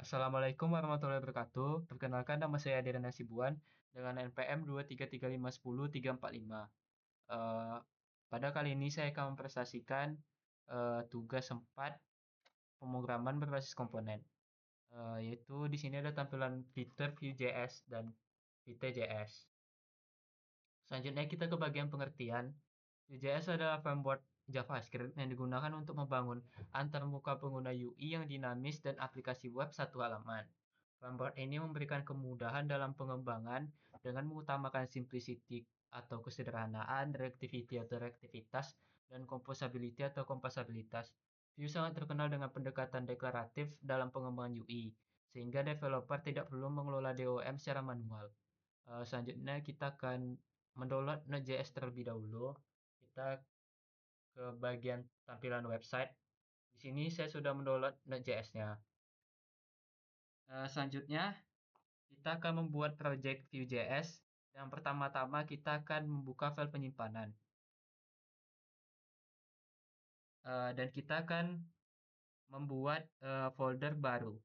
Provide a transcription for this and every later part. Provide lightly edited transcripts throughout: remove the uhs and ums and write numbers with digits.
Assalamualaikum warahmatullahi wabarakatuh. Perkenalkan nama saya Adiran Nasibuan dengan NPM 233510345. Eh, Pada kali ini saya akan mempresentasikan tugas 4 pemrograman berbasis komponen. Yaitu di sini ada tampilan fitur Vue.js dan Vite.js. Selanjutnya kita ke bagian pengertian. Vue.js adalah framework JavaScript yang digunakan untuk membangun antarmuka pengguna UI yang dinamis dan aplikasi web satu halaman. Framework ini memberikan kemudahan dalam pengembangan dengan mengutamakan simplicity atau kesederhanaan, reactivity atau reaktivitas, dan composability atau kompatibilitas. Vue sangat terkenal dengan pendekatan deklaratif dalam pengembangan UI, sehingga developer tidak perlu mengelola DOM secara manual. Selanjutnya kita akan mendownload Node.js terlebih dahulu. Kita ke bagian tampilan website. Di sini saya sudah mendownload Node.js-nya. Selanjutnya kita akan membuat project Vue.js. Yang pertama-tama kita akan membuka file penyimpanan. Dan kita akan membuat folder baru.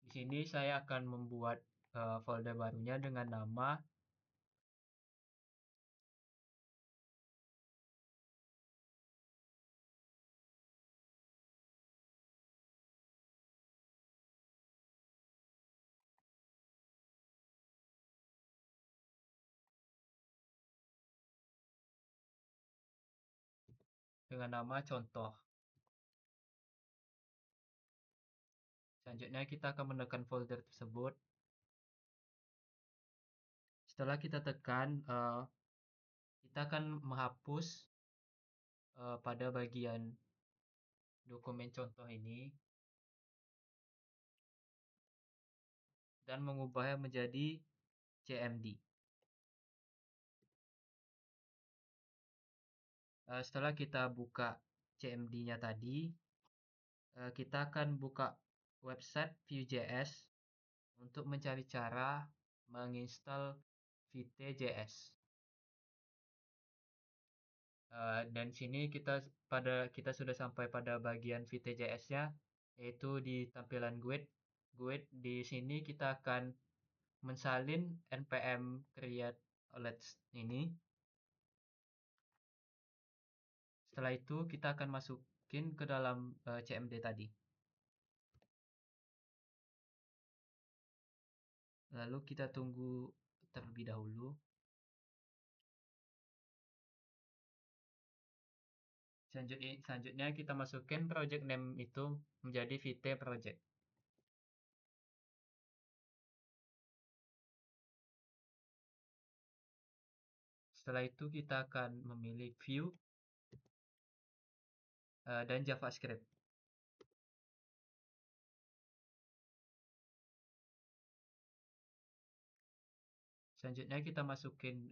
Di sini saya akan membuat folder barunya dengan nama contoh. Selanjutnya kita akan menekan folder tersebut. Setelah kita tekan, kita akan menghapus pada bagian dokumen contoh ini dan mengubahnya menjadi CMD. Setelah kita buka CMD-nya tadi, kita akan buka website Vue.js untuk mencari cara menginstal Vite.js. Dan sini kita sudah sampai pada bagian Vite.js-nya, yaitu di tampilan GUID. GUID di sini kita akan mensalin npm create ini. Setelah itu kita akan masukin ke dalam CMD tadi. Lalu kita tunggu terlebih dahulu. Selanjutnya kita masukin project name itu menjadi Vite project. Setelah itu kita akan memilih Vue dan JavaScript. Selanjutnya kita masukin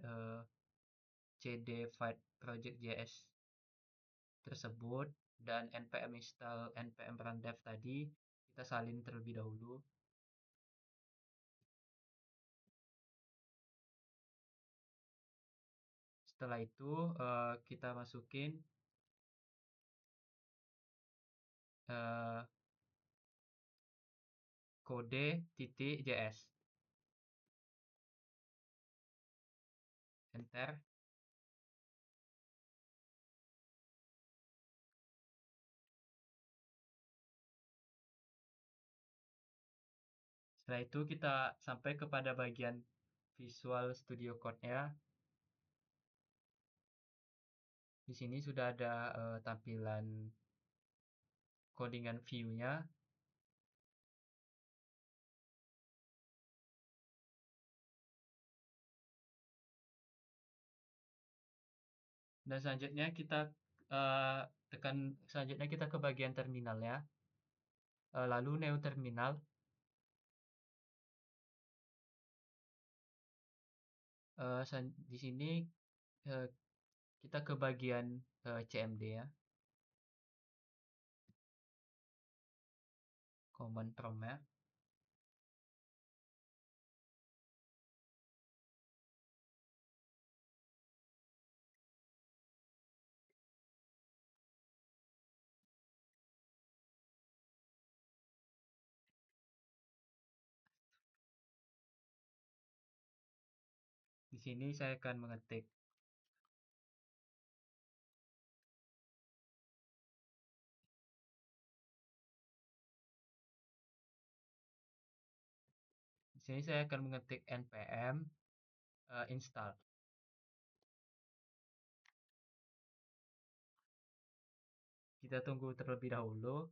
cd file project.js tersebut dan npm install npm run dev tadi kita salin terlebih dahulu. Setelah itu kita masukin kode.js. Enter. Setelah itu kita sampai kepada bagian Visual Studio Code-nya. Di sini sudah ada tampilan codingan Vue-nya. Dan selanjutnya kita ke bagian terminal ya. Lalu new terminal. Di sini kita ke bagian CMD ya. Command prompt ya. sini saya akan mengetik. Di sini saya akan mengetik npm install. Kita tunggu terlebih dahulu.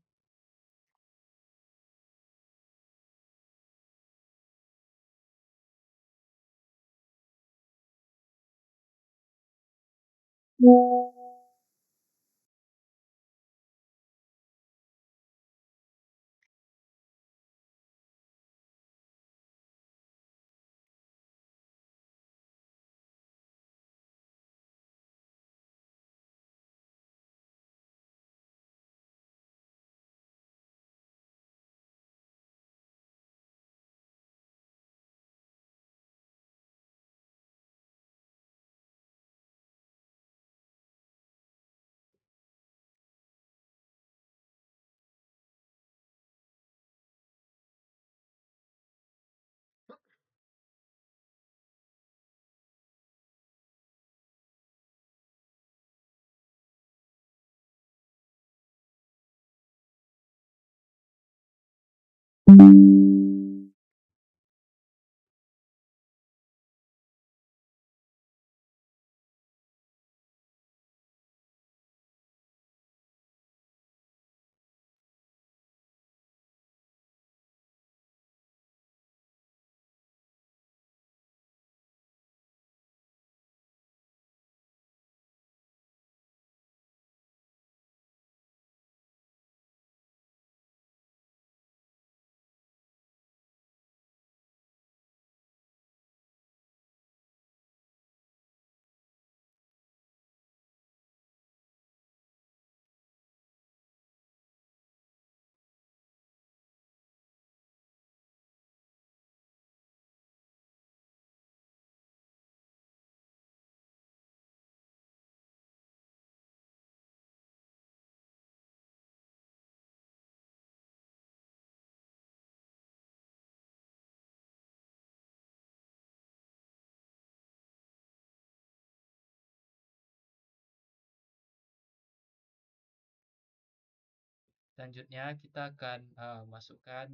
Selanjutnya kita akan masukkan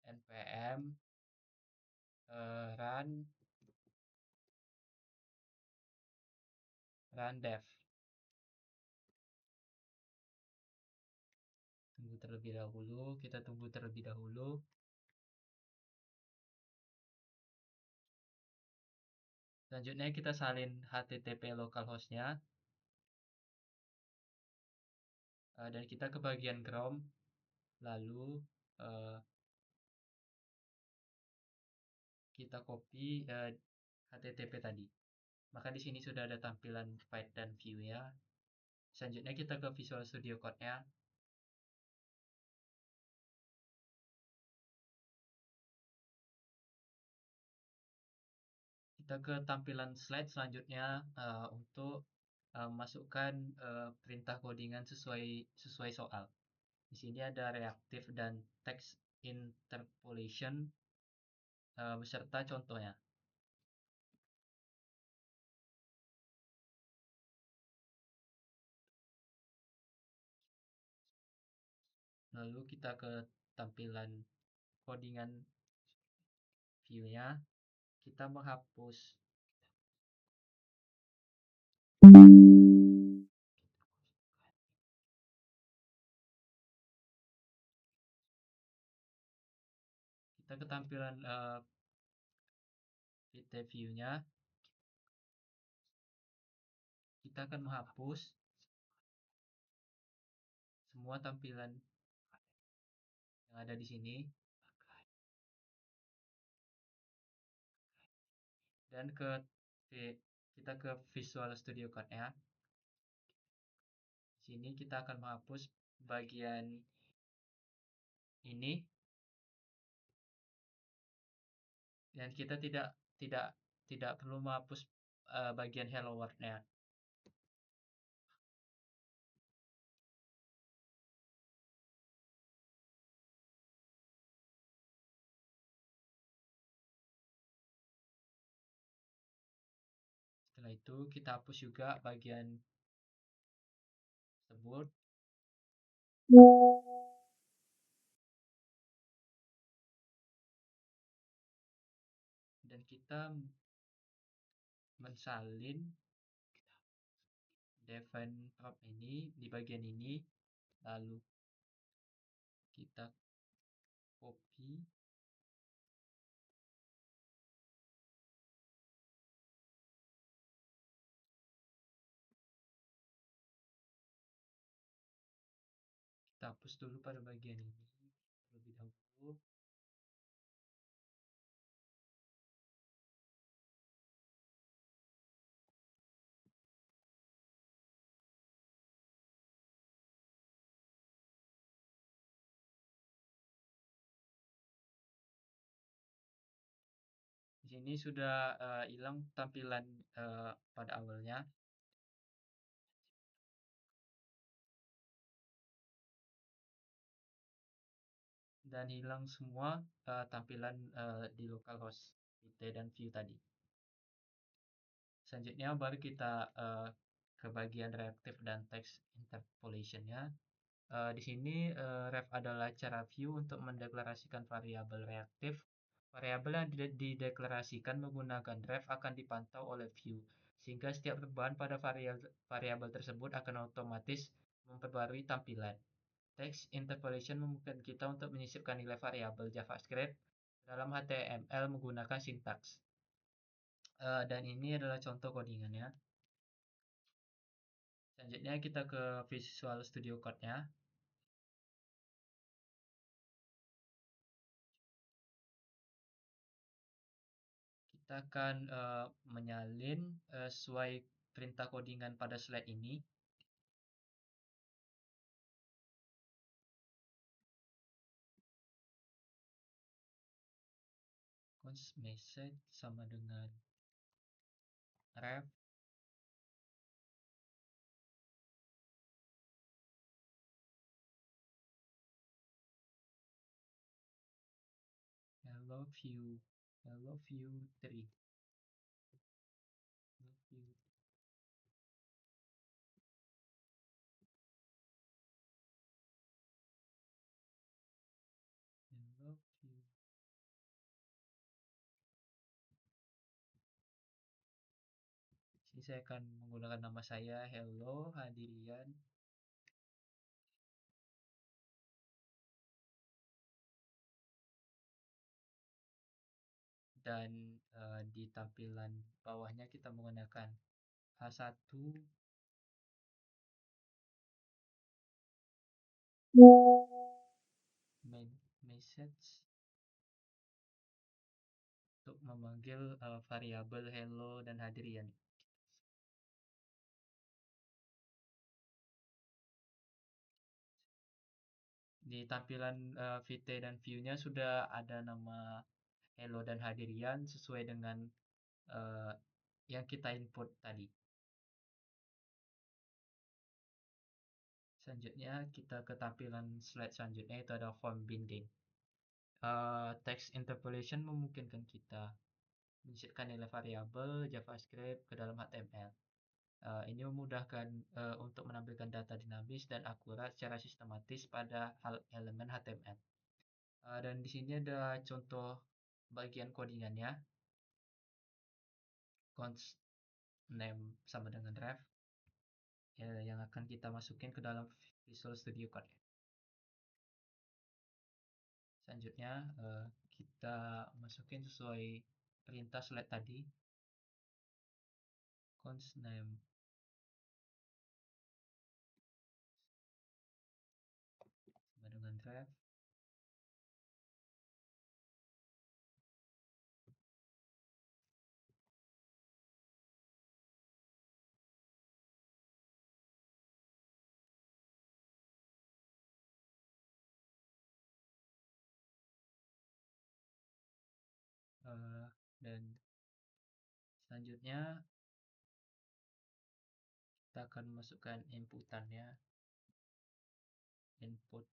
npm run dev. Kita tunggu terlebih dahulu. Selanjutnya kita salin HTTP localhost-nya. Dan kita ke bagian Chrome. Lalu kita copy HTTP tadi. Maka di sini sudah ada tampilan file dan view-nya. Selanjutnya kita ke Visual Studio Code-nya. Kita ke tampilan slide selanjutnya untuk masukkan perintah codingan sesuai soal. Di sini ada reactive dan text interpolation beserta contohnya. Lalu kita ke tampilan codingan view-nya. Kita menghapus kita ke tampilan view-nya. Kita akan menghapus semua tampilan yang ada di sini dan kita ke Visual Studio Code-nya. Di sini kita akan menghapus bagian ini dan kita tidak perlu menghapus bagian hello world-nya. Setelah itu kita hapus juga bagian tersebut dan kita mensalin define prop ini di bagian ini, lalu kita copy, kita hapus dulu pada bagian ini terlebih dahulu. Di sini sudah hilang tampilan pada awalnya dan hilang semua tampilan di localhost vt dan view tadi. Selanjutnya baru kita ke bagian reactive dan text interpolationnya. Di sini ref adalah cara view untuk mendeklarasikan variabel reaktif. Variabel yang dideklarasikan menggunakan ref akan dipantau oleh view, sehingga setiap perubahan pada variabel tersebut akan otomatis memperbarui tampilan. Text interpolation memungkinkan kita untuk menyisipkan nilai variabel JavaScript dalam HTML menggunakan sintaks. Dan ini adalah contoh codingannya. Selanjutnya kita ke Visual Studio Code-nya. Kita akan menyalin sesuai perintah codingan pada slide ini. Const message sama dengan ref hello view 3 hello view hello view. Sini saya akan menggunakan nama saya hello Hadirian dan di tampilan bawahnya kita menggunakan H1 main message untuk memanggil variabel hello dan Hadirian. Di tampilan VT dan view-nya sudah ada nama hello dan Hadirian sesuai dengan yang kita input tadi. Selanjutnya kita ke tampilan slide selanjutnya, itu ada form binding. Text interpolation memungkinkan kita menyisipkan nilai variabel JavaScript ke dalam HTML. Ini memudahkan untuk menampilkan data dinamis dan akurat secara sistematis pada elemen HTML. Dan di sini ada contoh bagian codingannya. Const name sama dengan ref yang akan kita masukin ke dalam Visual Studio Code. Selanjutnya kita masukin sesuai perintah slide tadi, const name sama dengan ref dan selanjutnya kita akan masukkan inputannya, input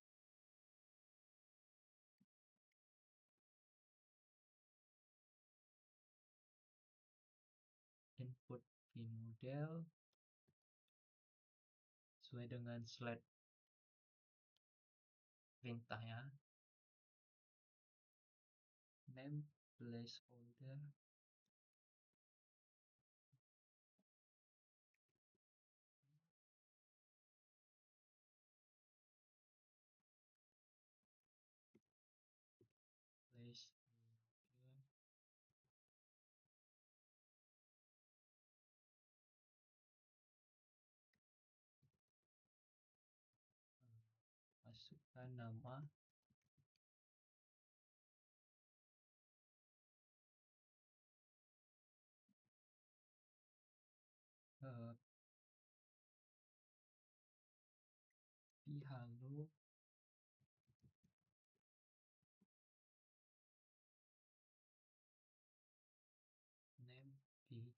vim model sesuai dengan slide perintahnya. Name placeholder placeholder masukkan nama halo name name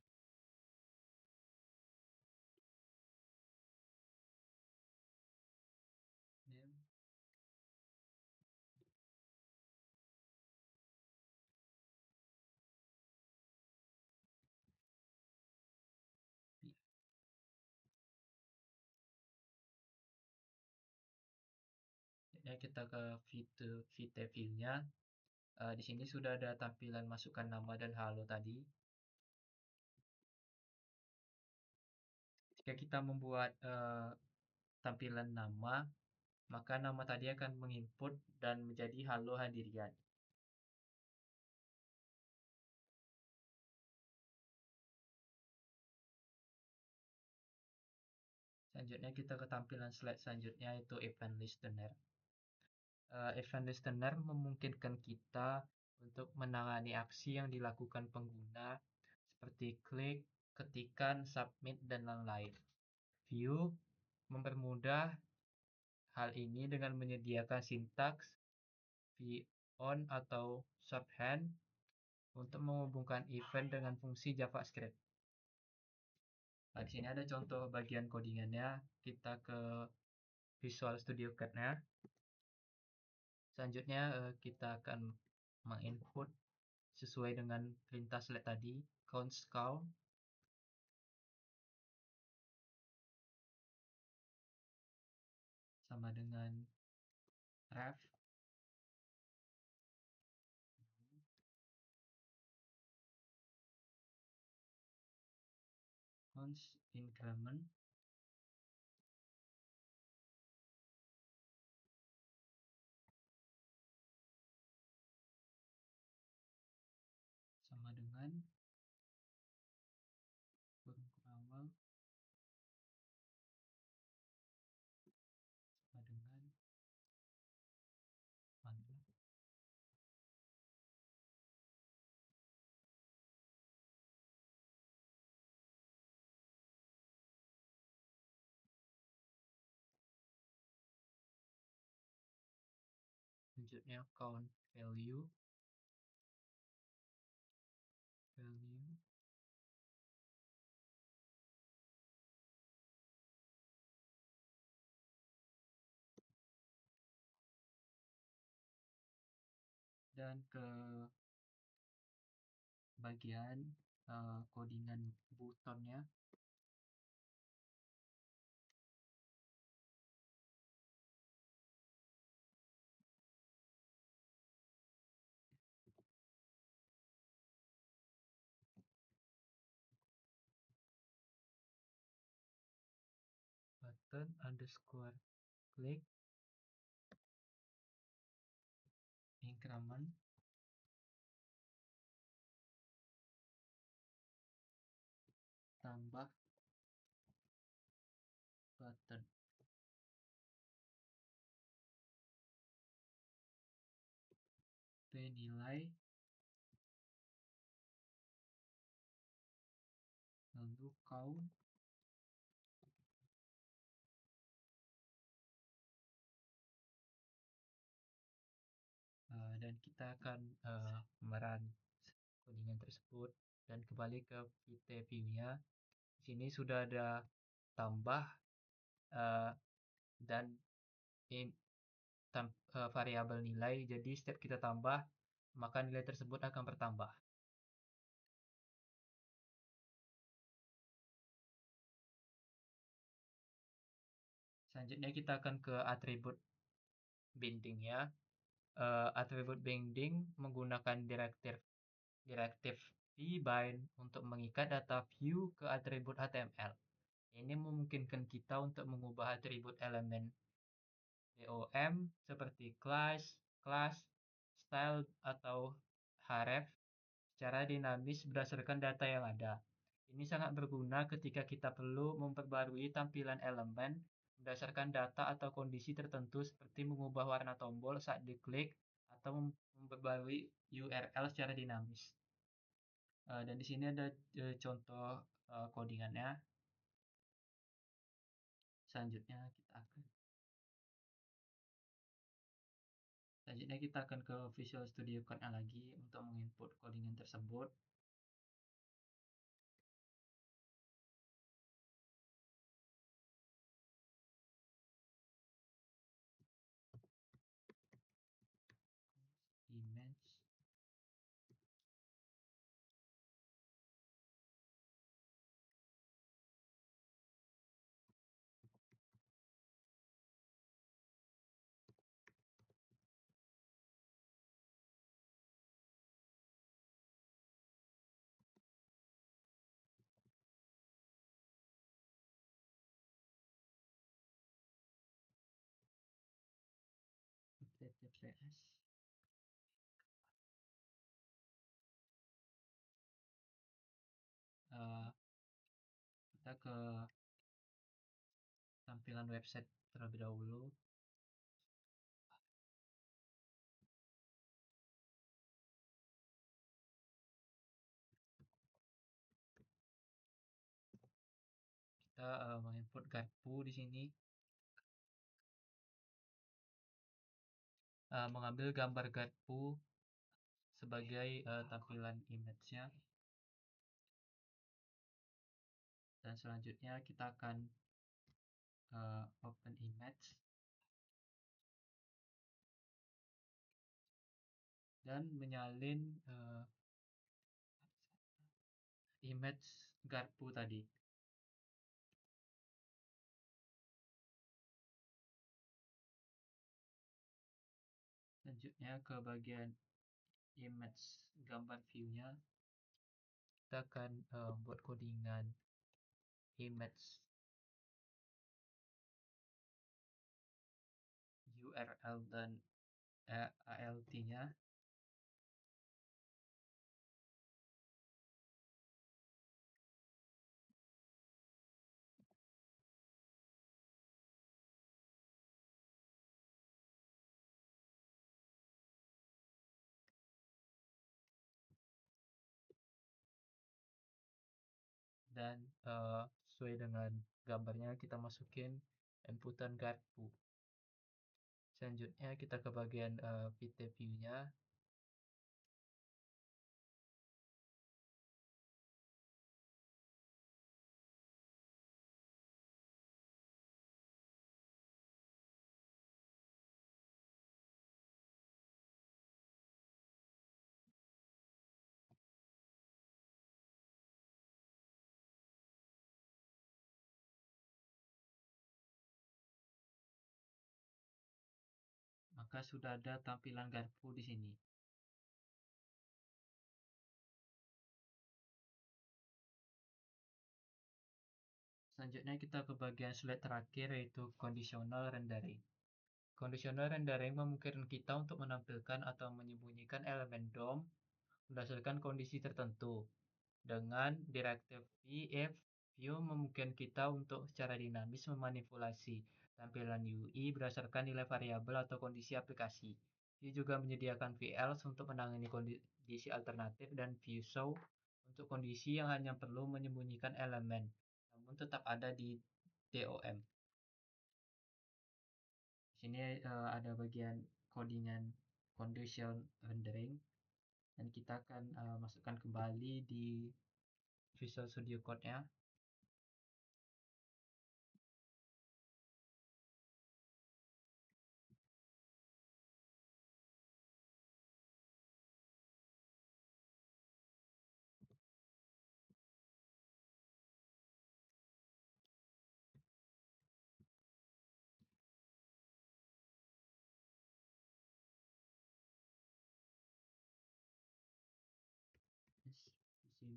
ya, kita ke VT view-nya. Di sini sudah ada tampilan masukkan nama dan halo tadi. Jika kita membuat tampilan nama, maka nama tadi akan menginput dan menjadi halo Hadirian. Selanjutnya kita ke tampilan slide selanjutnya, yaitu event listener. Event listener memungkinkan kita untuk menangani aksi yang dilakukan pengguna seperti klik, ketikan, submit, dan lain-lain. View mempermudah hal ini dengan menyediakan sintaks on atau shorthand untuk menghubungkan event dengan fungsi JavaScript. Nah, di sini ada contoh bagian codingannya. Kita ke Visual Studio Code-nya. Selanjutnya kita akan menginput sesuai dengan perintah slide tadi, const count sama dengan ref const increment sama dengan kurung awal sama dengan mana. Selanjutnya count value dan ke bagian codingan buttonnya. Button underscore click increment tambah button. Nilai lalu count dan kita akan memerah codingan tersebut dan kembali ke VT view-nya. Di sini sudah ada tambah dan variabel nilai. Jadi setiap kita tambah, maka nilai tersebut akan bertambah. Selanjutnya kita akan ke atribut binding ya. Atribut binding menggunakan direktif vbind untuk mengikat data view ke atribut HTML. Ini memungkinkan kita untuk mengubah atribut elemen DOM seperti class, style, atau href secara dinamis berdasarkan data yang ada. Ini sangat berguna ketika kita perlu memperbarui tampilan elemen berdasarkan data atau kondisi tertentu seperti mengubah warna tombol saat diklik atau memperbarui URL secara dinamis. Dan di sini ada contoh codingannya. Selanjutnya kita akan ke Visual Studio Code lagi untuk menginput codingan tersebut. Image. HTTPS. Kita ke tampilan website terlebih dahulu. Kita menginput garpu di sini. Mengambil gambar garpu sebagai tampilan image-nya. Dan selanjutnya kita akan open image. Dan menyalin image garpu tadi. Selanjutnya ke bagian image gambar view-nya. Kita akan buat codingan image URL dan alt-nya. Dan sesuai dengan gambarnya kita masukin inputan garpu. Selanjutnya kita ke bagian VT view-nya. Maka sudah ada tampilan garpu di sini. Selanjutnya kita ke bagian slide terakhir yaitu conditional rendering. Conditional rendering memungkinkan kita untuk menampilkan atau menyembunyikan elemen DOM berdasarkan kondisi tertentu. Dengan direktif if view memungkinkan kita untuk secara dinamis memanipulasi tampilan UI berdasarkan nilai variabel atau kondisi aplikasi. View juga menyediakan VElse untuk menangani kondisi alternatif dan view show untuk kondisi yang hanya perlu menyembunyikan elemen, namun tetap ada di DOM. Di sini ada bagian codingan condition rendering dan kita akan masukkan kembali di Visual Studio Code-nya.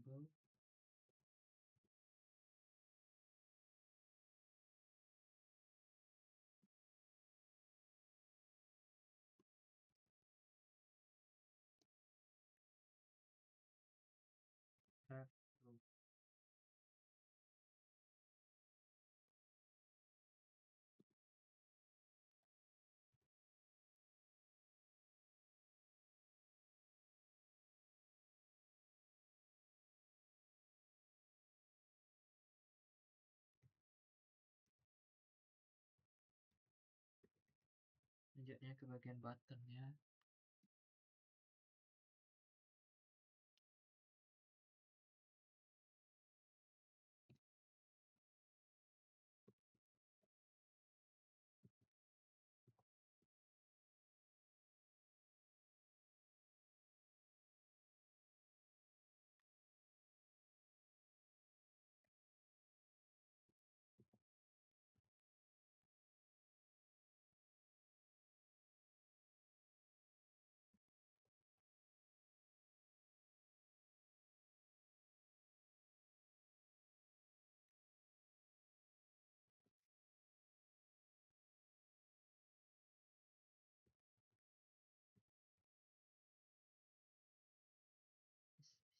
Visible. Have room. Selanjutnya ke bagian buttonnya.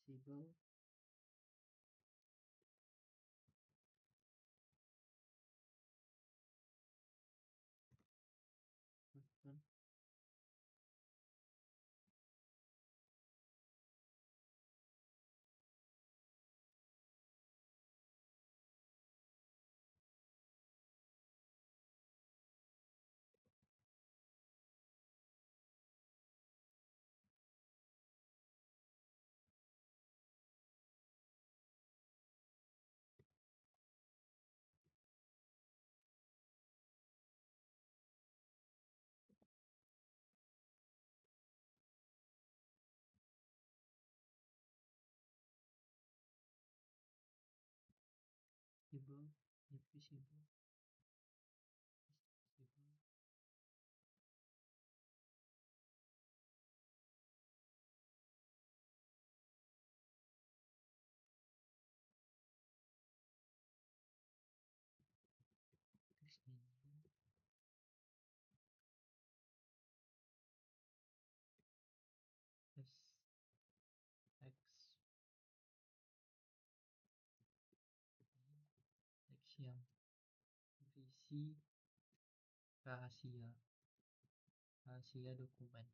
Is visible. Button. Visible. Invisible. Is visible. Text menu. Text. Text. Teks yang berisi rahasia rahasia dokumen.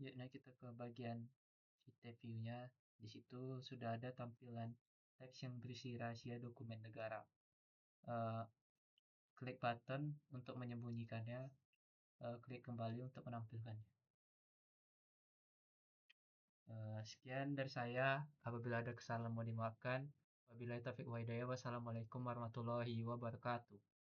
Ya, nah kita ke bagian sheet view-nya. Di situ sudah ada tampilan teks yang berisi rahasia dokumen negara. Eh, klik button untuk menyembunyikannya, klik kembali untuk menampilkannya. Sekian dari saya. Apabila ada kesalahan mohon dimaafkan. Wabillahi taufiq wa hidayah. Wassalamualaikum warahmatullahi wabarakatuh.